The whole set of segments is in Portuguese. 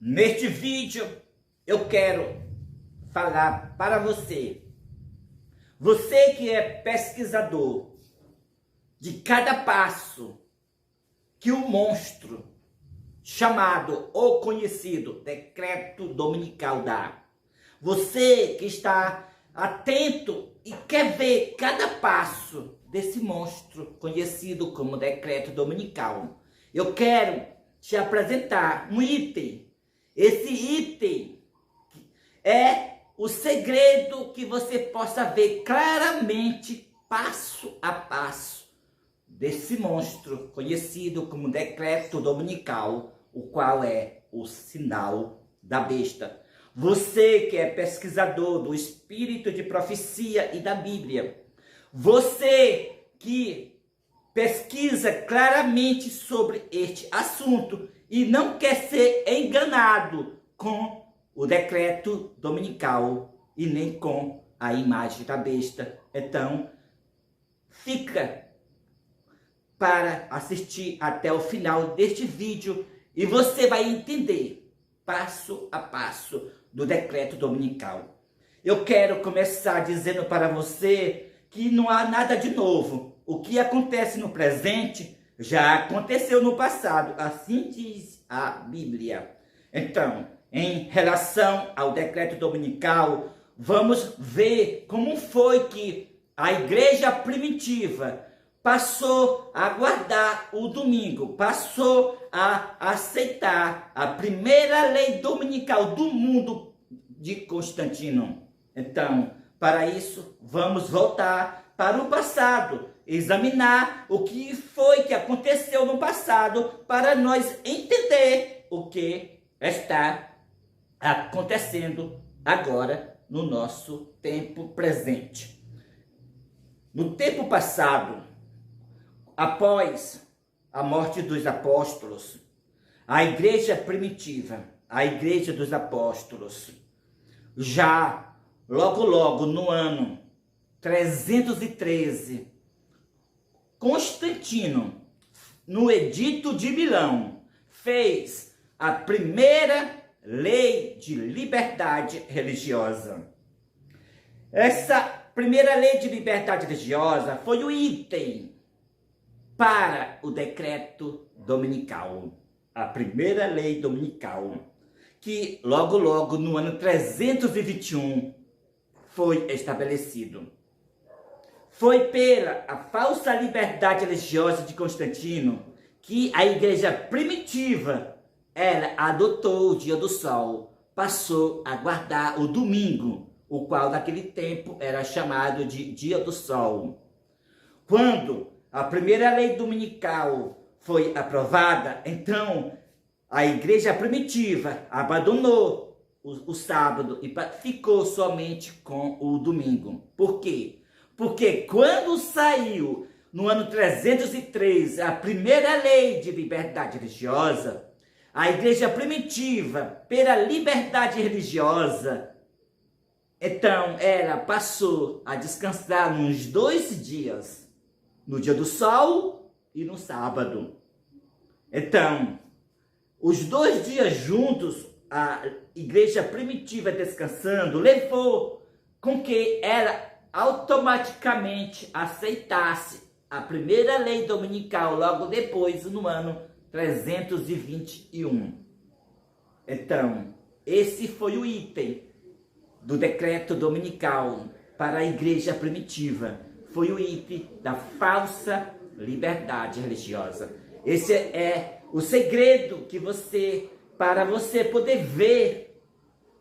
Neste vídeo eu quero falar para você que é pesquisador, de cada passo que o monstro chamado ou conhecido decreto dominical dá. Você que está atento e quer ver cada passo desse monstro conhecido como decreto dominical. Eu quero te apresentar um item. Esse item é o segredo que você possa ver claramente, passo a passo, desse monstro conhecido como decreto dominical, o qual é o sinal da besta. Você que é pesquisador do espírito de profecia e da Bíblia, você que pesquisa claramente sobre este assunto e não quer ser enganado com o decreto dominical e nem com a imagem da besta, então fica para assistir até o final deste vídeo e você vai entender passo a passo do decreto dominical. Eu quero começar dizendo para você que não há nada de novo. O que acontece no presente já aconteceu no passado, assim diz a Bíblia. Então, em relação ao decreto dominical, vamos ver como foi que a igreja primitiva passou a guardar o domingo, passou a aceitar a primeira lei dominical do mundo de Constantino. Então, para isso, vamos voltar para o passado, examinar o que foi que aconteceu no passado para nós entender o que está acontecendo agora no nosso tempo presente. No tempo passado, após a morte dos apóstolos, a igreja primitiva, a igreja dos apóstolos, já logo no ano 313, Constantino, no Edito de Milão, fez a primeira lei de liberdade religiosa. Essa primeira lei de liberdade religiosa foi o item para o decreto dominical, a primeira lei dominical, que logo no ano 321 foi estabelecido. Foi pela a falsa liberdade religiosa de Constantino que a igreja primitiva ela adotou o dia do sol, passou a guardar o domingo, o qual naquele tempo era chamado de dia do sol. Quando a primeira lei dominical foi aprovada, então a igreja primitiva abandonou o sábado e ficou somente com o domingo. Por quê? Porque quando saiu no ano 303 a primeira lei de liberdade religiosa, a igreja primitiva, pela liberdade religiosa, então ela passou a descansar nos 2 dias, no dia do sol e no sábado. Então, os 2 dias juntos, a igreja primitiva descansando, levou com que ela automaticamente aceitasse a primeira lei dominical logo depois, no ano 321. Então, esse foi o item do decreto dominical para a igreja primitiva. Foi o item da falsa liberdade religiosa. Esse é o segredo que para você poder ver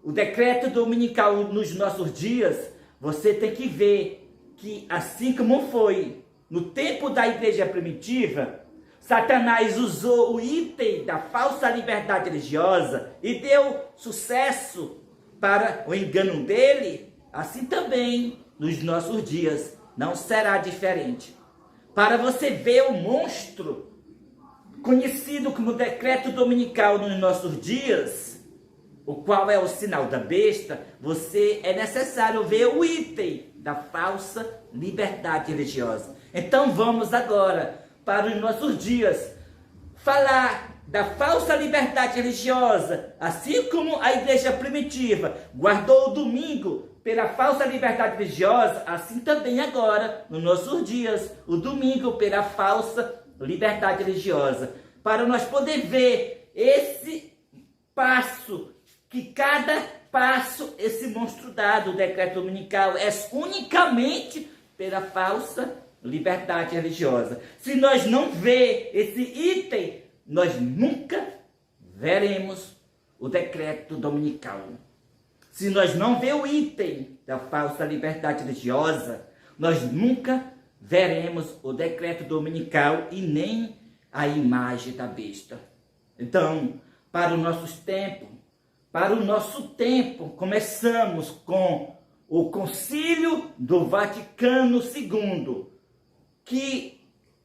o decreto dominical nos nossos dias, você tem que ver que assim como foi no tempo da igreja primitiva, Satanás usou o item da falsa liberdade religiosa e deu sucesso para o engano dele, assim também nos nossos dias não será diferente. Para você ver o monstro conhecido como decreto dominical nos nossos dias, o qual é o sinal da besta, é necessário ver o item da falsa liberdade religiosa. Então vamos agora para os nossos dias falar da falsa liberdade religiosa, assim como a igreja primitiva guardou o domingo pela falsa liberdade religiosa, assim também agora, nos nossos dias, o domingo pela falsa liberdade religiosa. Para nós poder ver esse passo, que cada passo, esse monstro dado, o decreto dominical, é unicamente pela falsa liberdade religiosa. Se nós não ver esse item, nós nunca veremos o decreto dominical. Se nós não ver o item da falsa liberdade religiosa, nós nunca veremos o decreto dominical e nem a imagem da besta. Então, para o nosso tempo, começamos com o Concílio do Vaticano II, que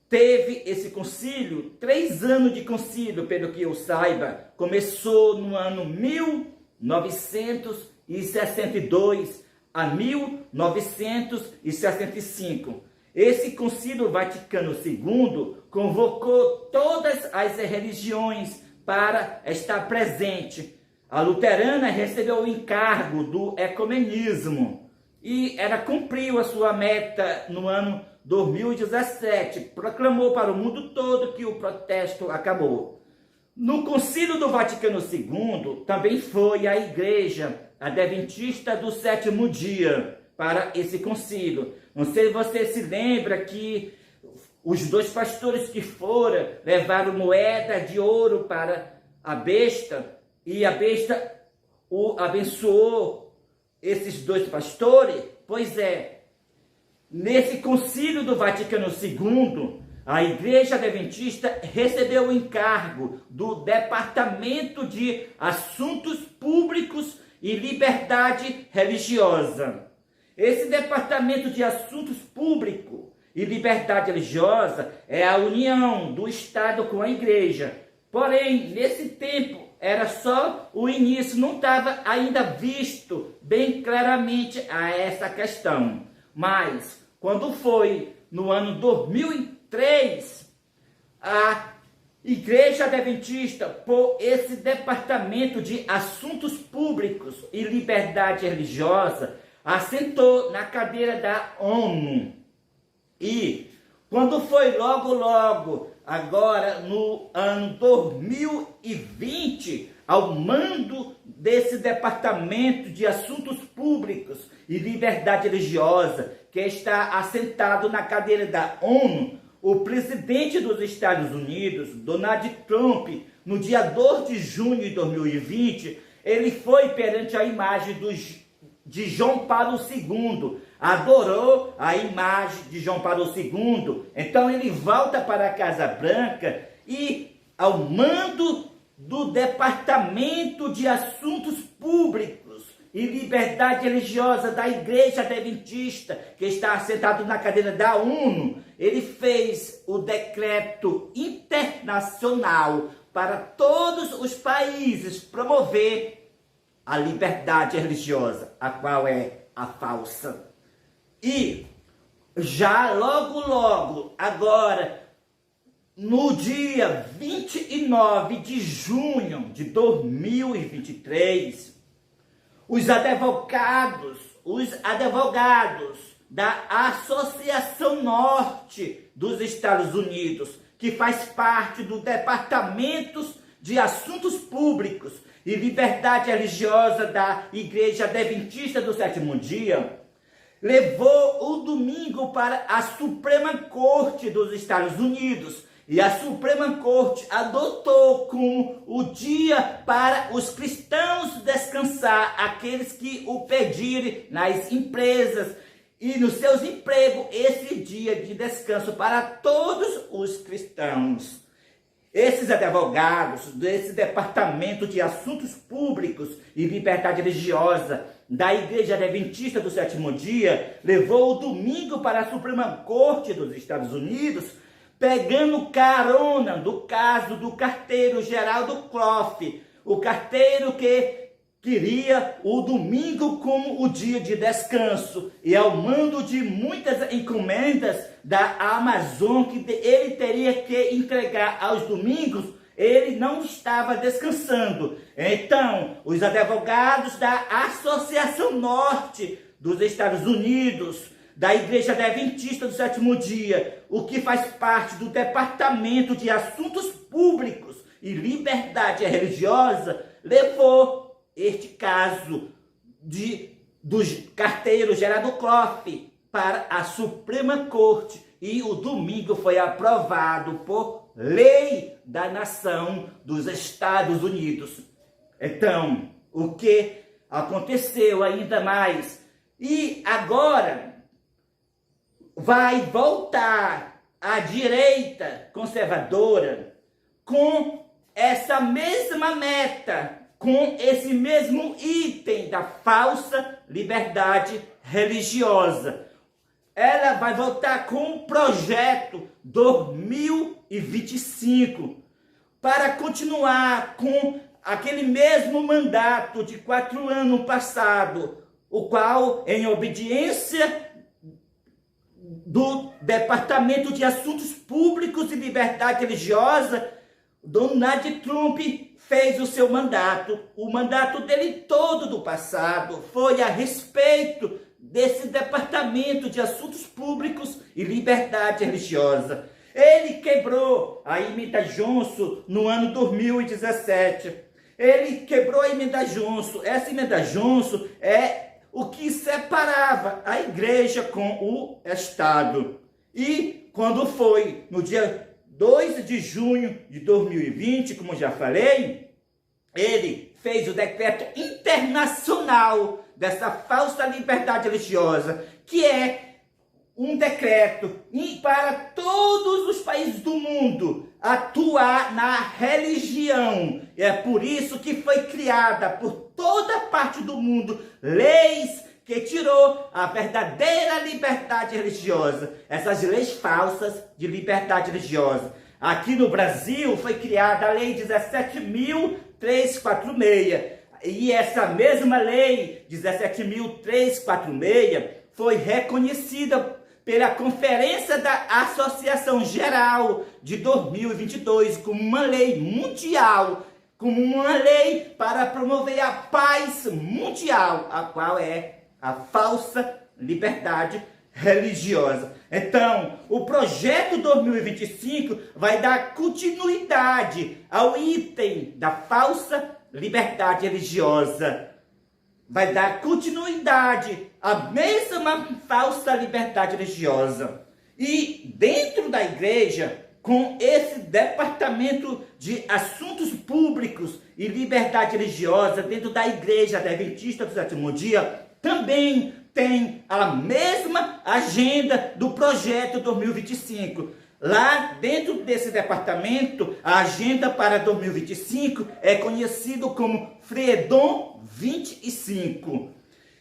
teve esse concílio, 3 anos de concílio, pelo que eu saiba. Começou no ano 1962 a 1965. Esse Concílio Vaticano II convocou todas as religiões para estar presente. A luterana recebeu o encargo do ecumenismo e ela cumpriu a sua meta no ano 2017. Proclamou para o mundo todo que o protesto acabou. No Concílio do Vaticano II também foi a Igreja Adventista do Sétimo Dia para esse concílio. Não sei se você se lembra que os 2 pastores que foram levaram moeda de ouro para a besta, e a besta o abençoou esses 2 pastores. Pois é, nesse Concílio do Vaticano II, a Igreja Adventista recebeu o encargo do Departamento de Assuntos Públicos e Liberdade Religiosa. Esse Departamento de Assuntos Públicos e Liberdade Religiosa é a união do Estado com a Igreja. Porém, nesse tempo, era só o início, não estava ainda visto bem claramente a essa questão. Mas, quando foi no ano 2003, a Igreja Adventista, por esse Departamento de Assuntos Públicos e Liberdade Religiosa, assentou na cadeira da ONU. E quando foi logo, agora no ano 2020, ao mando desse Departamento de Assuntos Públicos e Liberdade Religiosa, que está assentado na cadeira da ONU, o presidente dos Estados Unidos, Donald Trump, no dia 2 de junho de 2020, ele foi perante a imagem de João Paulo II, adorou a imagem de João Paulo II, então ele volta para a Casa Branca e, ao mando do Departamento de Assuntos Públicos e Liberdade Religiosa da Igreja Adventista, que está assentado na cadeira da ONU, ele fez o decreto internacional para todos os países promover a liberdade religiosa, a qual é a falsa. E já logo, agora, no dia 29 de junho de 2023, os advogados da Associação Norte dos Estados Unidos, que faz parte do Departamento de Assuntos Públicos e Liberdade Religiosa da Igreja Adventista do Sétimo Dia, levou o domingo para a Suprema Corte dos Estados Unidos. E a Suprema Corte adotou como o dia para os cristãos descansar, aqueles que o pedirem nas empresas e nos seus empregos, esse dia de descanso para todos os cristãos. Esses advogados desse Departamento de Assuntos Públicos e Liberdade Religiosa da Igreja Adventista do Sétimo Dia levou o domingo para a Suprema Corte dos Estados Unidos, pegando carona do caso do carteiro Geraldo Kloff, o carteiro que queria o domingo como o dia de descanso, e ao mando de muitas encomendas da Amazon que ele teria que entregar aos domingos, ele não estava descansando. Então, os advogados da Associação Norte dos Estados Unidos, da Igreja Adventista do Sétimo Dia, o que faz parte do Departamento de Assuntos Públicos e Liberdade Religiosa, levou este caso do carteiro Gerardo Kloff para a Suprema Corte, e o domingo foi aprovado por lei da nação dos Estados Unidos. Então, o que aconteceu ainda mais? E agora vai voltar a direita conservadora com essa mesma meta, com esse mesmo item da falsa liberdade religiosa. Ela vai voltar com um projeto 2025 para continuar com aquele mesmo mandato de 4 anos passado, o qual, em obediência do Departamento de Assuntos Públicos e Liberdade Religiosa, Donald Trump fez o seu mandato. O mandato dele todo do passado foi a respeito desse Departamento de Assuntos Públicos e Liberdade Religiosa. Ele quebrou a emenda Johnson no ano 2017. Ele quebrou a emenda Johnson. Essa emenda Johnson é o que separava a igreja com o Estado. E quando foi no dia 2 de junho de 2020, como já falei, ele fez o decreto internacional dessa falsa liberdade religiosa, que é um decreto para todos os países do mundo atuar na religião. E é por isso que foi criada por toda parte do mundo leis que tirou a verdadeira liberdade religiosa, essas leis falsas de liberdade religiosa. Aqui no Brasil foi criada a Lei 17.346, e essa mesma Lei 17.346 foi reconhecida pela Conferência da Associação Geral de 2022 como uma lei mundial, como uma lei para promover a paz mundial, a qual é a falsa liberdade religiosa. Então, o projeto 2025 vai dar continuidade ao item da falsa liberdade religiosa. Vai dar continuidade à mesma falsa liberdade religiosa. E dentro da igreja, com esse Departamento de Assuntos Públicos e Liberdade Religiosa, dentro da Igreja Adventista do Sétimo Dia, também tem a mesma agenda do projeto 2025. Lá dentro desse departamento, a agenda para 2025 é conhecido como Fredon 25.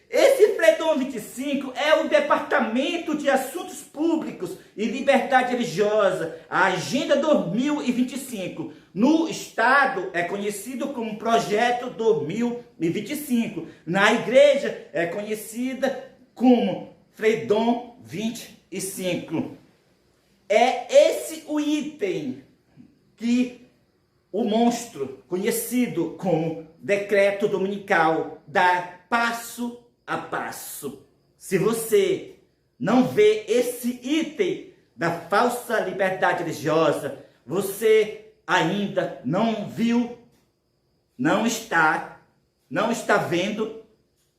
Esse Fredon 25 é o Departamento de Assuntos Públicos e Liberdade Religiosa, a Agenda 2025. No Estado é conhecido como Projeto 2025. Na Igreja é conhecida como Fredon 25. É esse o item que o monstro, conhecido como Decreto Dominical, dá passo a passo. Se você não vê esse item da falsa liberdade religiosa, você ainda não viu, não está vendo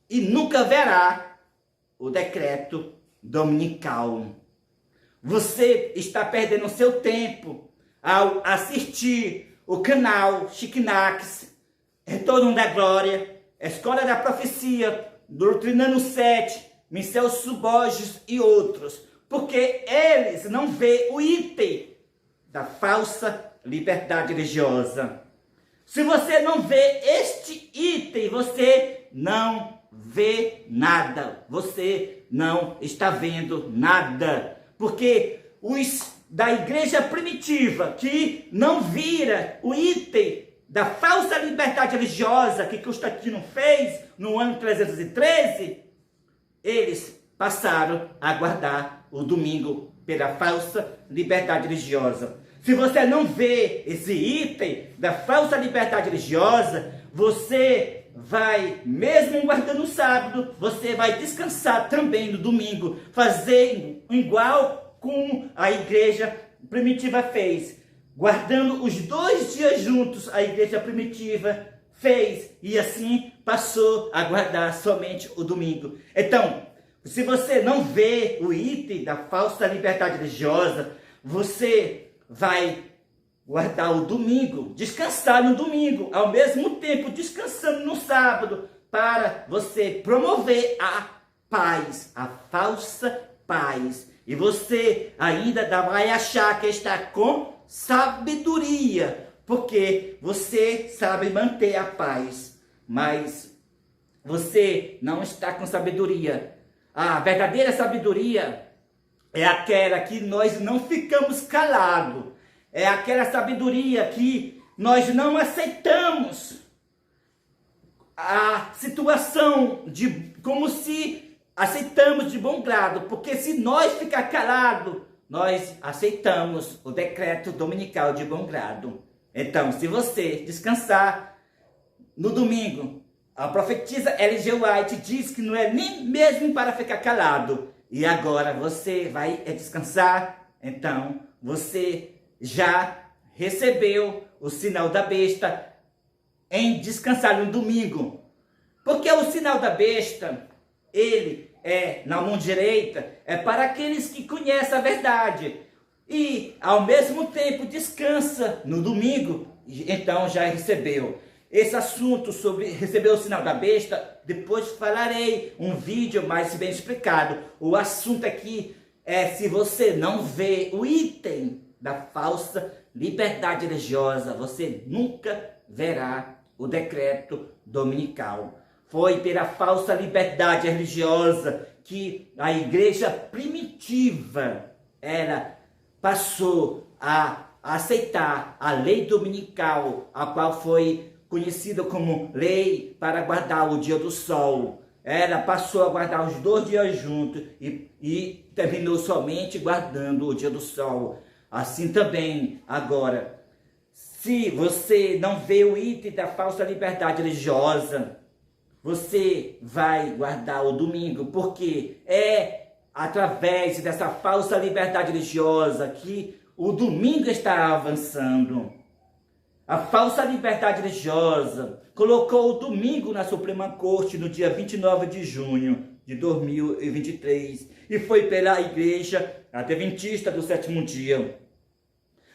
e nunca verá o decreto dominical. Você está perdendo seu tempo ao assistir o canal Chiquinax, Retorno da Glória, Escola da Profecia, Doutrinando 7, Celso Borges e outros, porque eles não veem o item da falsa liberdade religiosa. Se você não vê este item, você não vê nada. Você não está vendo nada. Porque os da igreja primitiva que não vira o item da falsa liberdade religiosa que Constantino fez no ano 313, eles passaram a guardar o domingo pela falsa liberdade religiosa. Se você não vê esse item da falsa liberdade religiosa, você vai, mesmo guardando o sábado, você vai descansar também no domingo, fazendo igual como a igreja primitiva fez. Guardando os 2 dias juntos, a igreja primitiva fez, e assim passou a guardar somente o domingo. Então, se você não vê o item da falsa liberdade religiosa, você vai guardar o domingo, descansar no domingo, ao mesmo tempo descansando no sábado, para você promover a paz, a falsa paz. E você ainda vai achar que está com sabedoria, porque você sabe manter a paz, mas você não está com sabedoria. A verdadeira sabedoria é aquela que nós não ficamos calados. É aquela sabedoria que nós não aceitamos a situação como se aceitamos de bom grado. Porque se nós ficar calados, nós aceitamos o decreto dominical de bom grado. Então, se você descansar no domingo, a profetisa Ellen G. White diz que não é nem mesmo para ficar calado. E agora você vai descansar, então você já recebeu o sinal da besta em descansar no domingo. Porque o sinal da besta, ele na mão direita, é para aqueles que conhecem a verdade. E ao mesmo tempo descansa no domingo, então já recebeu. Esse assunto sobre receber o sinal da besta, depois falarei um vídeo mais bem explicado. O assunto aqui é se você não vê o item da falsa liberdade religiosa, você nunca verá o decreto dominical. Foi pela falsa liberdade religiosa que a igreja primitiva ela passou a aceitar a lei dominical, a qual foi conhecida como lei para guardar o dia do sol. Ela passou a guardar os 2 dias juntos e terminou somente guardando o dia do sol. Assim também, agora, se você não vê o item da falsa liberdade religiosa, você vai guardar o domingo, porque é através dessa falsa liberdade religiosa que o domingo está avançando. A falsa liberdade religiosa colocou o domingo na Suprema Corte no dia 29 de junho de 2023 e foi pela Igreja Adventista do Sétimo Dia.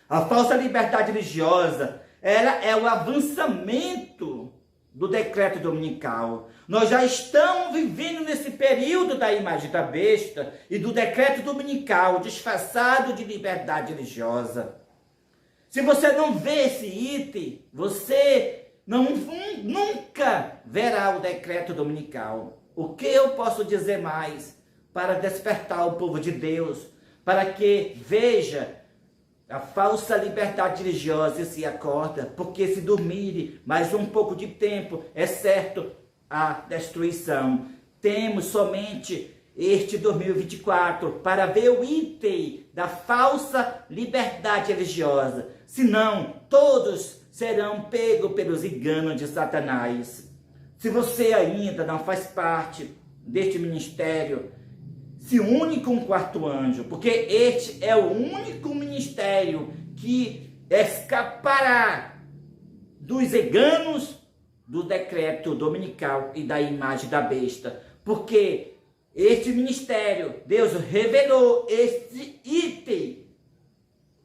A falsa liberdade religiosa, ela é o avançamento do decreto dominical. Nós já estamos vivendo nesse período da imagem da besta e do decreto dominical disfarçado de liberdade religiosa. Se você não vê esse item, você nunca verá o decreto dominical. O que eu posso dizer mais para despertar o povo de Deus, para que veja a falsa liberdade religiosa e se acorda, porque se dormirem mais um pouco de tempo, é certo a destruição. Temos somente este 2024 para ver o item da falsa liberdade religiosa. Senão, todos serão pegos pelos enganos de Satanás. Se você ainda não faz parte deste ministério, se une com o quarto anjo, porque este é o único ministério que escapará dos enganos do decreto dominical e da imagem da besta. Porque este ministério, Deus revelou este item.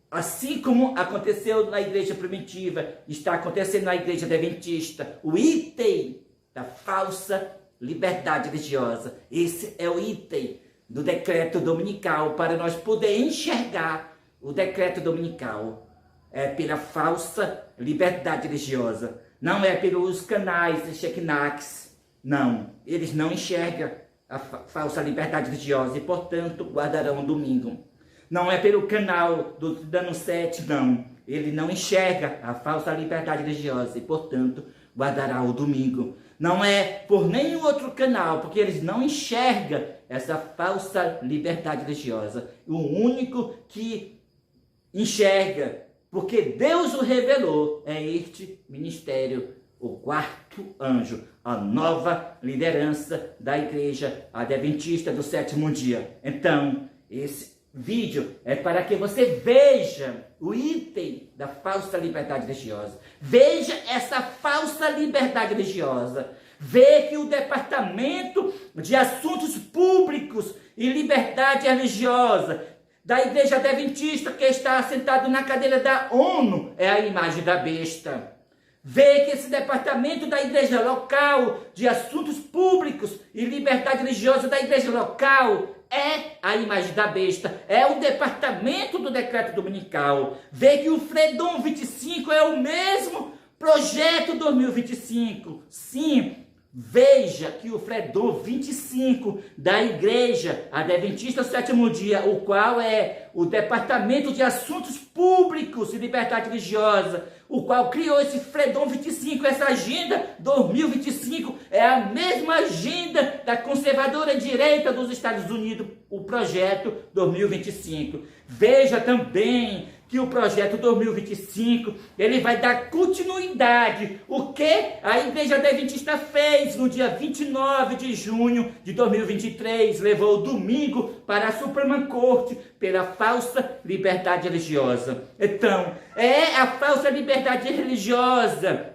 Assim como aconteceu na igreja primitiva, está acontecendo na igreja adventista, o item da falsa liberdade religiosa. Esse é o item do decreto dominical, para nós poder enxergar o decreto dominical. É pela falsa liberdade religiosa. Não é pelos canais Shekinahs. Não, eles não enxergam a falsa liberdade religiosa e, portanto, guardarão o domingo. Não é pelo canal do Dano 7, não. Ele não enxerga a falsa liberdade religiosa e, portanto, guardará o domingo. Não é por nenhum outro canal, porque eles não enxergam essa falsa liberdade religiosa. O único que enxerga porque Deus o revelou, é este ministério, o quarto anjo, a nova liderança da igreja adventista do sétimo dia. Então, esse vídeo é para que você veja o item da falsa liberdade religiosa. Veja essa falsa liberdade religiosa. Vê que o Departamento de Assuntos Públicos e Liberdade Religiosa da Igreja Adventista, que está sentado na cadeira da ONU, é a imagem da besta. Vê que esse departamento da igreja local, de assuntos públicos e liberdade religiosa da igreja local, é a imagem da besta, é o departamento do decreto dominical. Vê que o Fredom 25 é o mesmo projeto 2025. Sim, veja que o Fredom 25 da igreja adventista do sétimo dia, o qual é o departamento de assuntos públicos e liberdade religiosa, o qual criou esse Fredom 25, essa agenda 2025, é a mesma agenda da conservadora direita dos Estados Unidos, o projeto 2025. Veja também que o projeto 2025, ele vai dar continuidade o que a Igreja Adventista fez no dia 29 de junho de 2023, levou o domingo para a Suprema Corte pela falsa liberdade religiosa. Então, é a falsa liberdade religiosa,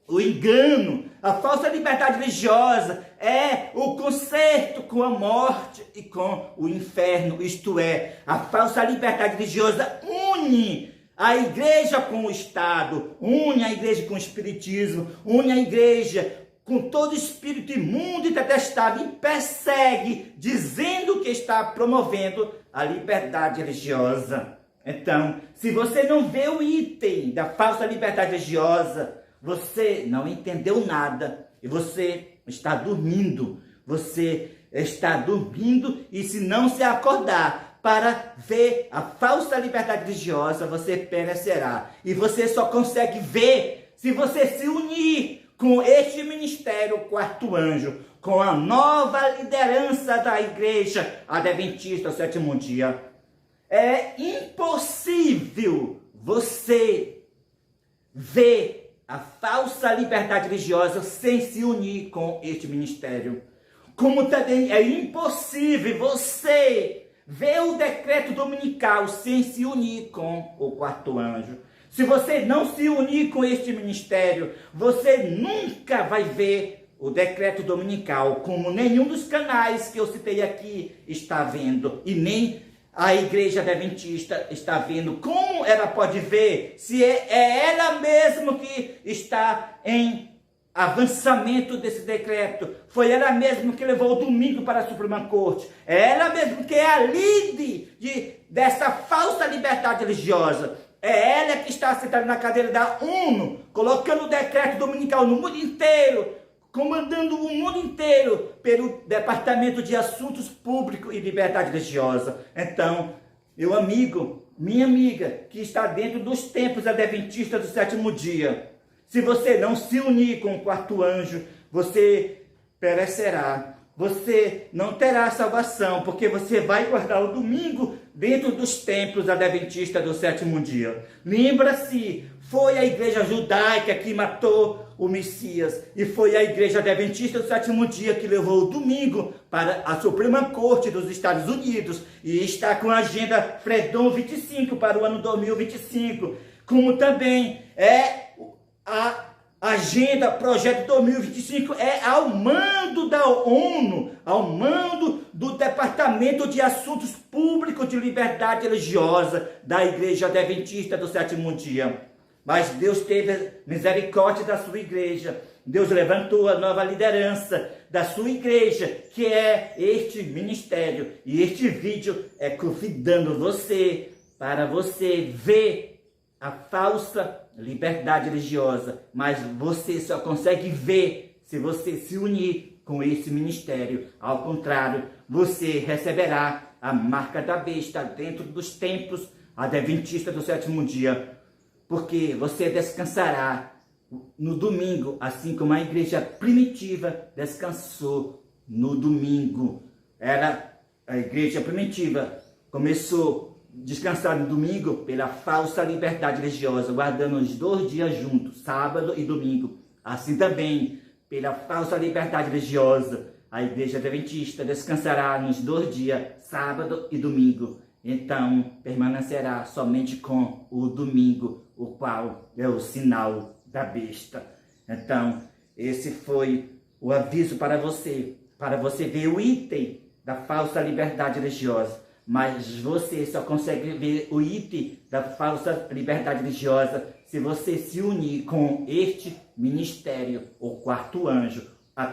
o engano, a falsa liberdade religiosa é o conserto com a morte e com o inferno, isto é, a falsa liberdade religiosa une a igreja com o Estado, une a igreja com o Espiritismo, une a igreja com todo espírito imundo e detestável e persegue, dizendo que está promovendo a liberdade religiosa. Então, se você não vê o item da falsa liberdade religiosa, você não entendeu nada e você está dormindo. Você está dormindo e se não se acordar para ver a falsa liberdade religiosa, você perecerá. E você só consegue ver se você se unir com este ministério, o quarto anjo, com a nova liderança da igreja adventista do sétimo dia. É impossível você ver a falsa liberdade religiosa sem se unir com este ministério. Como também é impossível você ver o decreto dominical sem se unir com o quarto anjo. Se você não se unir com este ministério, você nunca vai ver o decreto dominical, como nenhum dos canais que eu citei aqui está vendo, e nem a igreja adventista está vendo. Como ela pode ver se é ela mesma que está em avançamento desse decreto? Foi ela mesma que levou o domingo para a Suprema Corte. É ela mesma que é a líder dessa falsa liberdade religiosa. É ela que está sentada na cadeira da ONU, colocando o decreto dominical no mundo inteiro, comandando o mundo inteiro pelo Departamento de Assuntos Públicos e Liberdade Religiosa. Então, meu amigo, minha amiga, que está dentro dos tempos adventistas do sétimo dia, se você não se unir com o quarto anjo, você perecerá. Você não terá salvação, porque você vai guardar o domingo dentro dos templos adventistas do sétimo dia. Lembra-se, foi a igreja judaica que matou o Messias, e foi a igreja adventista do sétimo dia que levou o domingo para a Suprema Corte dos Estados Unidos, e está com a agenda Fredom 25 para o ano 2025, como também é a agenda Projeto 2025 é ao mando da ONU, ao mando do Departamento de Assuntos Públicos de Liberdade Religiosa da Igreja Adventista do sétimo dia. Mas Deus teve misericórdia da sua igreja. Deus levantou a nova liderança da sua igreja, que é este ministério. E este vídeo é convidando você para você ver a falsa liberdade religiosa. Mas você só consegue ver se você se unir com esse ministério. Ao contrário, você receberá a marca da besta dentro dos templos adventistas do sétimo dia. Porque você descansará no domingo, assim como a igreja primitiva descansou no domingo. A igreja primitiva começou descansar no domingo pela falsa liberdade religiosa, guardando os 2 dias juntos, sábado e domingo. Assim também, pela falsa liberdade religiosa, a Igreja Adventista descansará nos 2 dias, sábado e domingo. Então, permanecerá somente com o domingo, o qual é o sinal da besta. Então, esse foi o aviso para você ver o item da falsa liberdade religiosa. Mas você só consegue ver o item da falsa liberdade religiosa se você se unir com este ministério, o quarto anjo,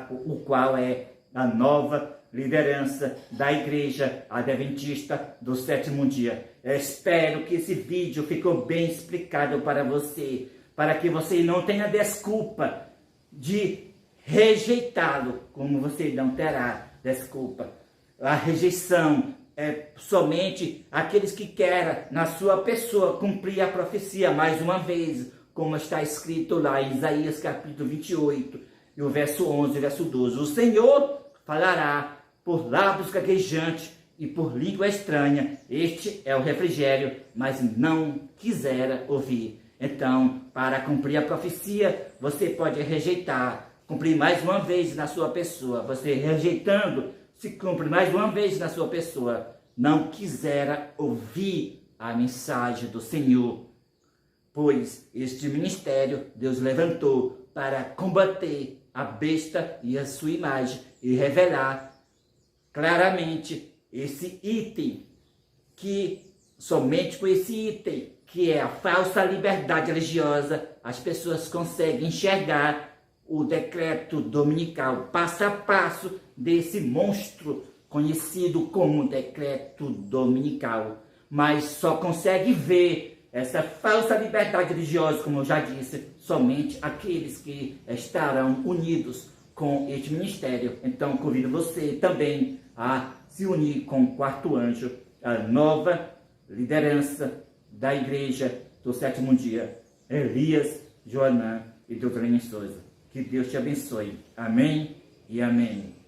o qual é a nova liderança da Igreja Adventista do Sétimo Dia. Eu espero que esse vídeo ficou bem explicado para você, para que você não tenha desculpa de rejeitá-lo, como você não terá desculpa. A rejeição é somente aqueles que querem, na sua pessoa, cumprir a profecia mais uma vez, como está escrito lá em Isaías capítulo 28, e o verso 11 e o verso 12. O Senhor falará por lábios gaguejantes e por língua estranha. Este é o refrigério, mas não quisera ouvir. Então, para cumprir a profecia, você pode rejeitar, cumprir mais uma vez na sua pessoa. Você rejeitando, se cumpre mais uma vez na sua pessoa, não quisera ouvir a mensagem do Senhor. Pois este ministério Deus levantou para combater a besta e a sua imagem e revelar claramente esse item, que somente com esse item, que é a falsa liberdade religiosa, as pessoas conseguem enxergar o decreto dominical, passo a passo desse monstro conhecido como decreto dominical. Mas só consegue ver essa falsa liberdade religiosa, como eu já disse, somente aqueles que estarão unidos com este ministério. Então, convido você também a se unir com o quarto anjo, a nova liderança da Igreja do Sétimo Dia, Elias Joanã e Doutrina Souza. Que Deus te abençoe. Amém e amém.